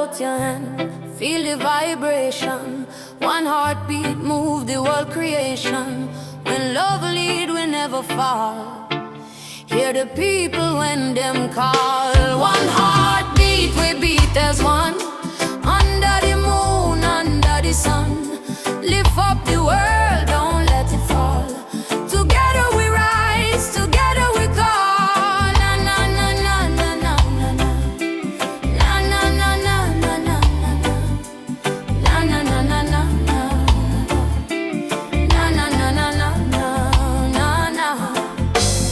out your hand, feel the vibration. One heartbeat move the world creation. When love lead, we never fall. Hear the people when them call. One heartbeat, we beat as one. Under the moon, under the sun. Lift up the world, don't let it fall. Together we rise, together we call. Na na na na na na na na. Na na na na na na na na. Na na na na na na. Na na na na na na na.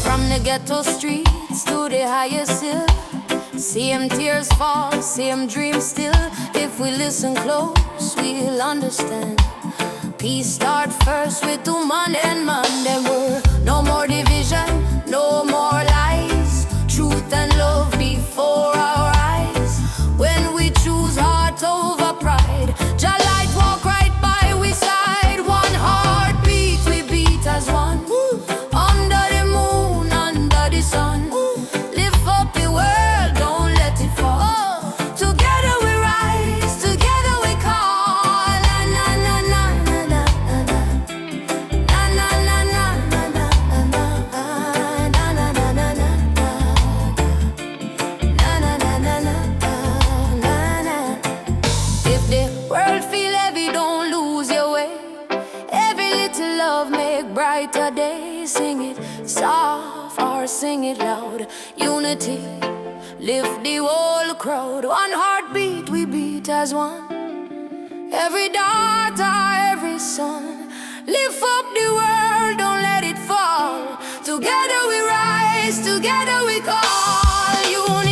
From the ghetto streets to the highest hill, see him tears fall, see him dream still. If we listen close, we'll understand. Peace start first with woman and man. There were no more division, no more lies. Truth and love before our eyes. When we choose heart over pride, Jah light walk right by we side. One heartbeat, we beat as one. Under the moon, under the sun. Lift up the world, don't let it fall. Together we rise, together we call. Na na na na na na na. Na na na na na na na. Na na na na na na. Na na na na na na. If the world feel heavy, don't lose your way. Every little love make brighter days. Sing it soft or sing it loud. Unity, lift the whole crowd. One heartbeat, we beat as one. Every daughter, every son. Lift up the world, don't let it fall. Together we rise, together we call. Unity.